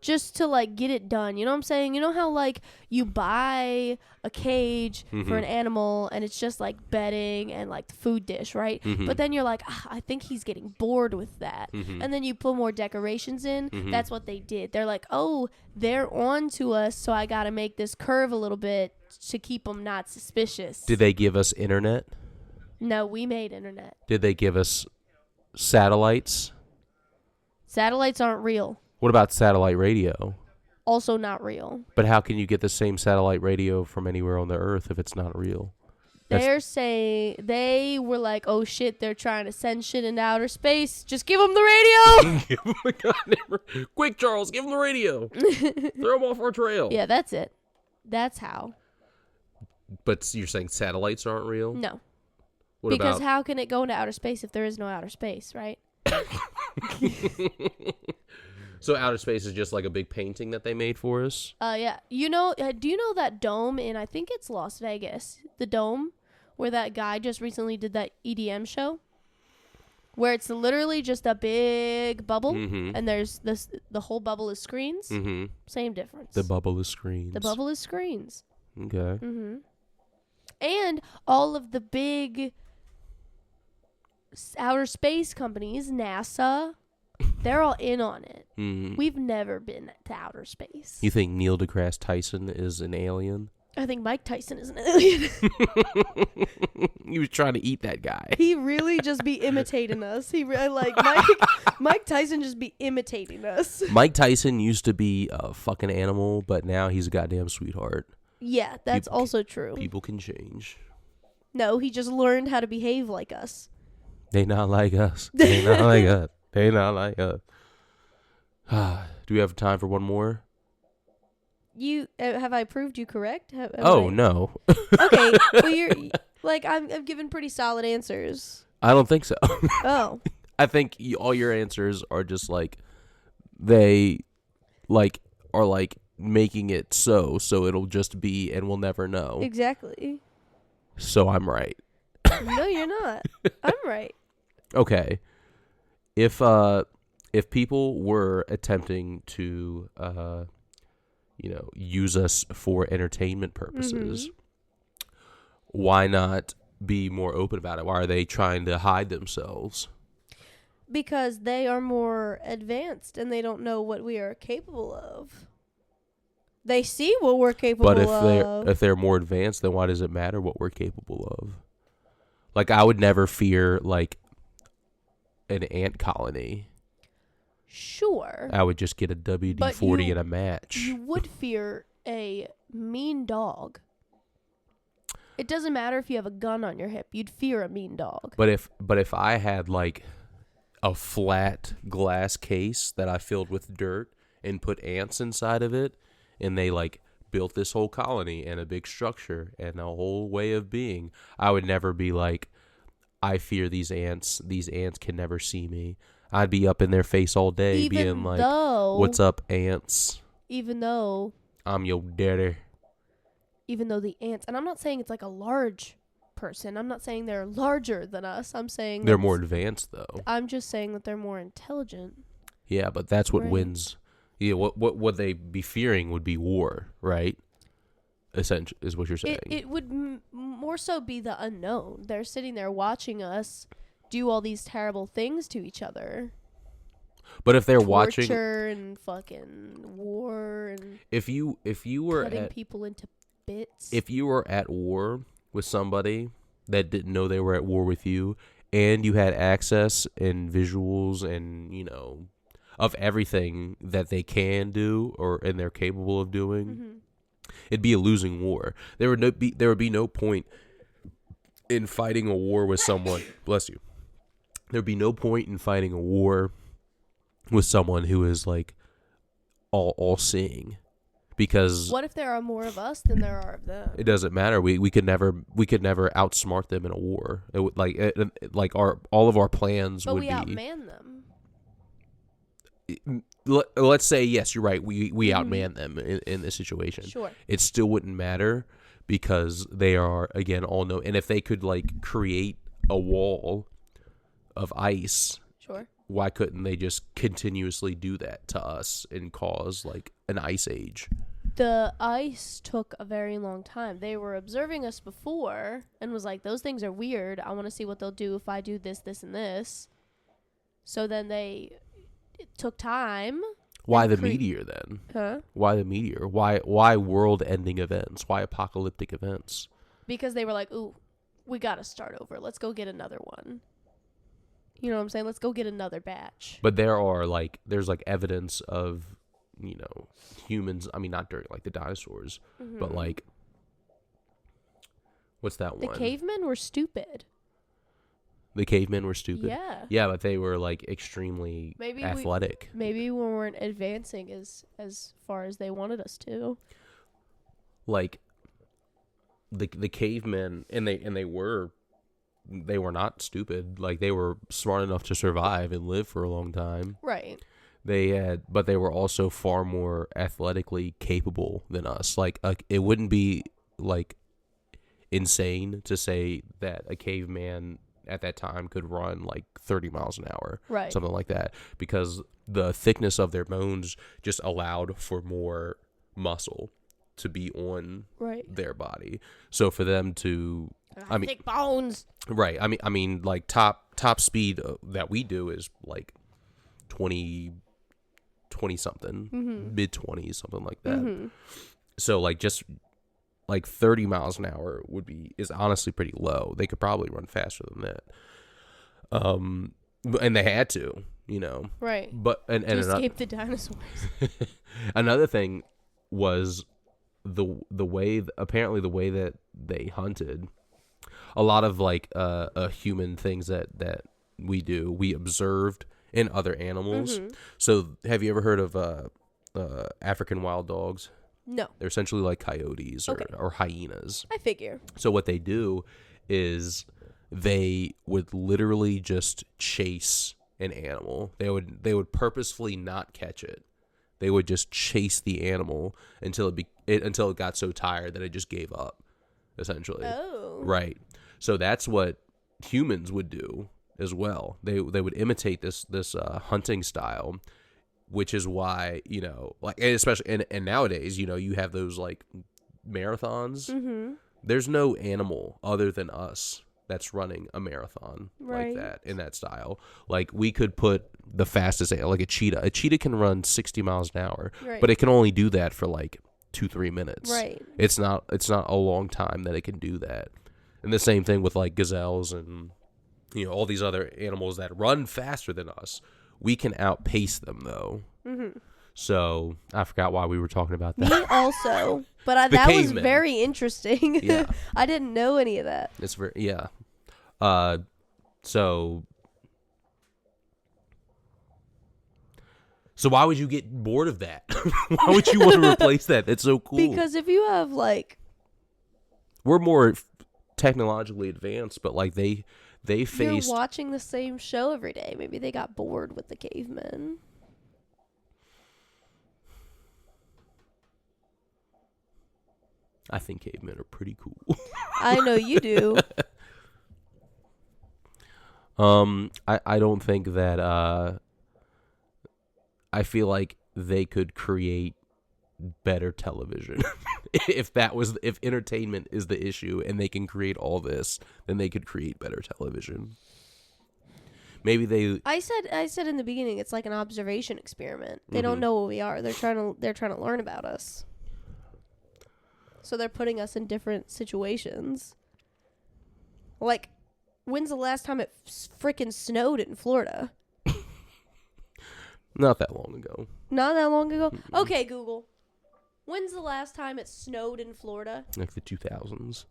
just to like get it done. You know what I'm saying? You know how like you buy a cage for an animal and it's just like bedding and like the food dish, right? But then you're like, I think he's getting bored with that. And then you put more decorations in. That's what they did. They're like, oh, they're on to us, so I got to make this curve a little bit to keep them not suspicious. Did they give us internet? No, we made internet. Did they give us satellites? Satellites aren't real. What about satellite radio? Also not real. But how can you get the same satellite radio from anywhere on the Earth if it's not real? They're saying, they were like, oh shit, they're trying to send shit into outer space. Just give them the radio. Give them a goddamn quick, Charles, give them the radio. Throw them off our trail. Yeah, that's it. That's how. But you're saying satellites aren't real? No. What because about? How can it go into outer space if there is no outer space, right? So outer space is just like a big painting that they made for us? Yeah. You know, do you know that dome in, I think it's Las Vegas, the dome where that guy just recently did that EDM show? Where it's literally just a big bubble and there's the whole bubble is screens? Same difference. The bubble is screens. The bubble is screens. Okay. And all of the big outer space companies, NASA, they're all in on it. We've never been to outer space. You think Neil deGrasse Tyson is an alien? I think Mike Tyson is an alien. He was trying to eat that guy. He really just be imitating us. He really like Mike Tyson just be imitating us. Mike Tyson used to be a fucking animal, but now he's a goddamn sweetheart. Yeah, that's also true. People can change. No, he just learned how to behave like us. They not like us. They not like us. They not like us. Do we have time for one more? You have I proved you correct? No. Okay, well you're like I've given pretty solid answers. I don't think so. Oh. I think all your answers are just like they like are like making it so it'll just be and we'll never know. Exactly. So I'm right. No, you're not. I'm right. Okay. If people were attempting to use us for entertainment purposes, why not be more open about it? Why are they trying to hide themselves? Because they are more advanced and they don't know what we are capable of. They see what we're capable of. But if they're more advanced, then why does it matter what we're capable of? Like, I would never fear, like, an ant colony. Sure. I would just get a WD-40 in a match. You would fear a mean dog. It doesn't matter if you have a gun on your hip. You'd fear a mean dog. But if I had, like, a flat glass case that I filled with dirt and put ants inside of it, and they like built this whole colony and a big structure and a whole way of being, I would never be like, I fear these ants. These ants can never see me. I'd be up in their face all day being like, what's up, ants? Even though I'm your daddy. Even though the ants, and I'm not saying it's like a large person. I'm not saying they're larger than us. I'm saying they're more advanced, though. I'm just saying that they're more intelligent. Yeah, but that's what wins. Yeah, what they be fearing would be war, right? Essentially, is what you're saying. It would more so be the unknown. They're sitting there watching us do all these terrible things to each other. But if they're watching torture and fucking war and if you were cutting people into bits. If you were at war with somebody that didn't know they were at war with you, and you had access and visuals and of everything that they can do and they're capable of doing, it'd be a losing war. There would be no point in fighting a war with someone. Bless you. There'd be no point in fighting a war with someone who is like all seeing. Because what if there are more of us than there are of them? It doesn't matter. We could never outsmart them in a war. It would all of our plans but would we be. outman them. Let's say yes, you're right. We outman them in this situation. Sure. It still wouldn't matter because they are again all know. And if they could like create a wall of ice, sure. Why couldn't they just continuously do that to us and cause like an ice age? The ice took a very long time. They were observing us before and was like, those things are weird. I want to see what they'll do if I do this, this, and this. So then it took time. Why the meteor then? Huh? Why the meteor? Why world-ending events? Why apocalyptic events? Because they were like, ooh, we got to start over. Let's go get another one. You know what I'm saying? Let's go get another batch. But there's evidence of, humans. I mean, not during like the dinosaurs, but like, what's that one? The cavemen were stupid. The cavemen were stupid? Yeah. Yeah, but they were like extremely athletic. Maybe we weren't advancing as far as they wanted us to. Like, the cavemen, and they were not stupid. Like, they were smart enough to survive and live for a long time. Right. But they were also far more athletically capable than us. Like, it wouldn't be like insane to say that a caveman at that time could run like 30 miles an hour, right? Something like that, because the thickness of their bones just allowed for more muscle to be on their body. So for them to, thick bones, right? I mean, like top speed that we do is like 20 something, mid 20s, something like that. So like just like 30 miles an hour is honestly pretty low. They could probably run faster than that. And they had to, right? But and to escape the dinosaurs. Another thing was the way that they hunted. A lot of like human things that we observed in other animals. So have you ever heard of African wild dogs? No. They're essentially like coyotes or hyenas. I figure. So what they do is they would literally just chase an animal. They would purposefully not catch it. They would just chase the animal until it got so tired that it just gave up, essentially. Oh. Right. So that's what humans would do as well. They would imitate this hunting style, which is why, like, and especially and nowadays, you have those like marathons. There's no animal other than us that's running a marathon like that in that style. Like, we could put the fastest, like a cheetah. A cheetah can run 60 miles an hour, but it can only do that for like 2-3 minutes. Right. It's not a long time that it can do that. And the same thing with like gazelles and all these other animals that run faster than us. We can outpace them though. So I forgot why we were talking about that. Me also, but that was very interesting. Yeah. I didn't know any of that. It's very So So why would you get bored of that? Why would you want to replace that? That's so cool. Because if you have like, we're more technologically advanced, but like they faced. You're watching the same show every day. Maybe they got bored with the cavemen. I think cavemen are pretty cool. I know you do. I don't think that I feel like they could create better television. if entertainment is the issue and they can create all this, then they could create better television. Maybe they I said in the beginning it's like an observation experiment. They don't know what we are. They're trying to learn about us. So they're putting us in different situations. Like, when's the last time it freaking snowed in Florida? Not that long ago. Not that long ago? Okay, Google. When's the last time it snowed in Florida? Like the 2000s. According to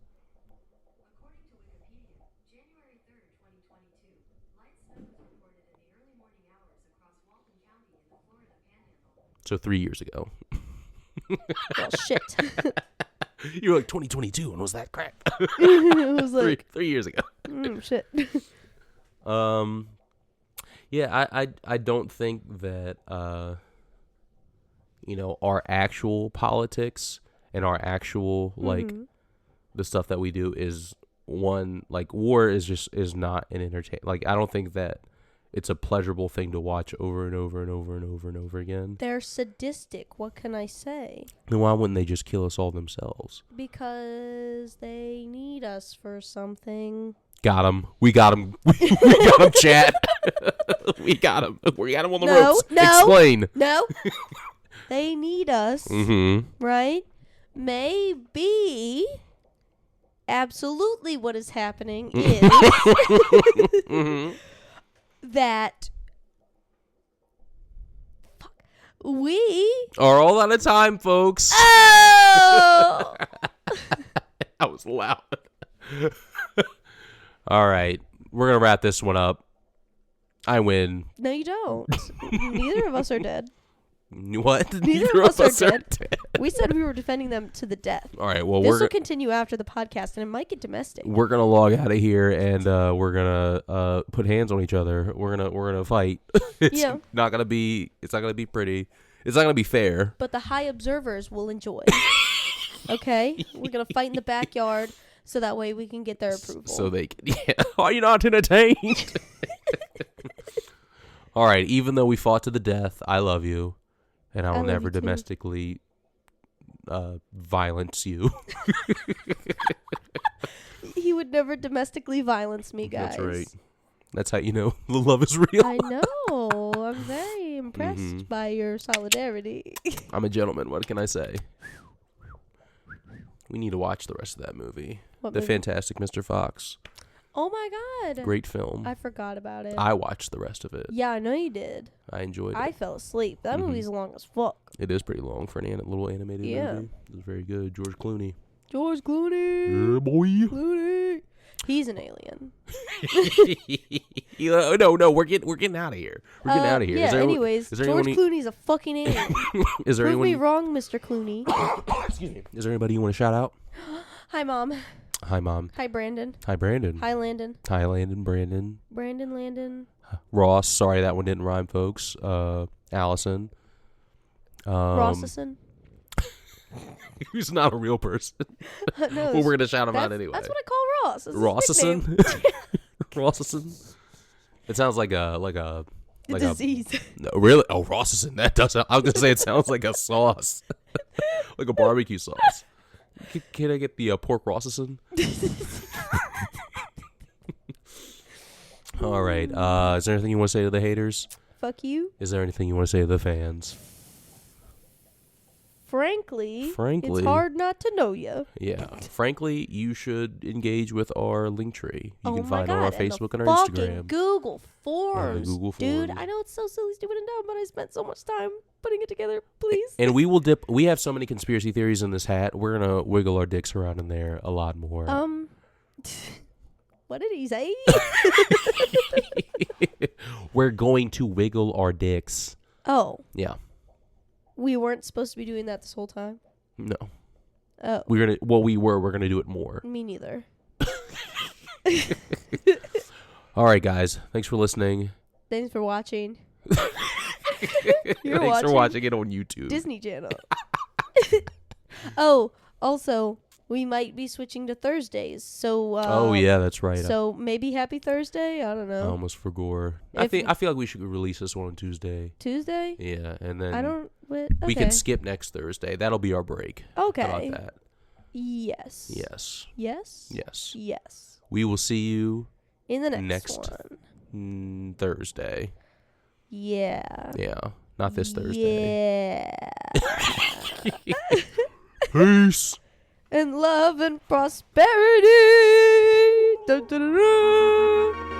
Wikipedia, January 3rd, 2022, light snow was reported in the early morning hours across Walton County in the Florida Panhandle. So 3 years ago. Well, shit. You were like 2022, and was that crap? It was like 3 years ago. Shit. Yeah, I don't think that our actual politics and our actual like the stuff that we do is one, like war is not an entertain. Like I don't think that it's a pleasurable thing to watch over and over and over and over and over again. They're sadistic. What can I say? Then why wouldn't they just kill us all themselves? Because they need us for something. Got him. We got him. We got him, chat. We got him. We got him on the ropes. Explain. No. They need us. Mm-hmm. Right? Maybe. Absolutely what is happening is that we are all out of time, folks. Oh! That was loud. All right. We're going to wrap this one up. I win. No, you don't. Neither of us are dead. What? Neither of us are dead. We said we were defending them to the death. All right. Well, this will continue after the podcast, and it might get domestic. We're gonna log out of here, and we're gonna put hands on each other. We're gonna fight. It's not gonna be pretty. It's not gonna be fair. But the high observers will enjoy. Okay, we're gonna fight in the backyard, so that way we can get their approval. So they can. Yeah. Are you not entertained? All right. Even though we fought to the death, I love you. And I will never domestically violence you. He would never domestically violence me, guys. That's right. That's how you know the love is real. I know. I'm very impressed by your solidarity. I'm a gentleman. What can I say? We need to watch the rest of that movie. What The movie? Fantastic Mr. Fox. Oh my God. Great film. I forgot about it. I watched the rest of it. Yeah, I know you did. I enjoyed it. I fell asleep. That movie's long as fuck. It is pretty long for an little animated movie. It was very good. George Clooney. George Clooney. Yeah, boy. Clooney. He's an alien. No, we're getting out of here. We're getting out of here. Yeah, anyways, George Clooney's a fucking alien. Is there Prove anyone? me wrong, Mr. Clooney. Excuse me. Is there anybody you want to shout out? Hi, Mom. Hi, Mom. Hi, Brandon. Hi, Brandon. Hi, Landon. Hi, Landon. Brandon. Brandon, Landon. Ross. Sorry, that one didn't rhyme, folks. Allison. Rossison. Who's not a real person. No, Well, we're going to shout him out anyway. That's what I call Ross. Rossison? Rossison? It sounds like a disease. No, really? Oh, Rossison. That does. I was going to say it sounds like a sauce. Like a barbecue sauce. Can I get the pork Rossison? All right. Is there anything you want to say to the haters? Fuck you. Is there anything you want to say to the fans? Frankly, it's hard not to know you. Yeah. Frankly, you should engage with our link tree. You can find God, on our Facebook and our Instagram. Google Forms. Google Dude, Forms. I know it's so silly, stupid, and dumb, but I spent so much time putting it together. Please. And we will dip. We have so many conspiracy theories in this hat. We're gonna wiggle our dicks around in there a lot more. What did he say? We're going to wiggle our dicks Oh, Yeah. we weren't supposed to be doing that this whole time? No. Oh. We're gonna do it more. Me neither. All right, guys. Thanks for listening. Thanks for watching. Thanks for watching it on YouTube. Disney Channel. Oh, also, we might be switching to Thursdays. So. Oh yeah, that's right. So maybe Happy Thursday. I don't know. I almost forgot. I feel like we should release this one on Tuesday. Tuesday. Yeah, and then I don't. Okay. we can skip next Thursday. That'll be our break. Okay. How about that? Yes. Yes. Yes. Yes. Yes. We will see you In the next one. Thursday. Yeah. Yeah. Not this Thursday. Yeah. Peace. And love and prosperity. Dun, dun, dun, dun.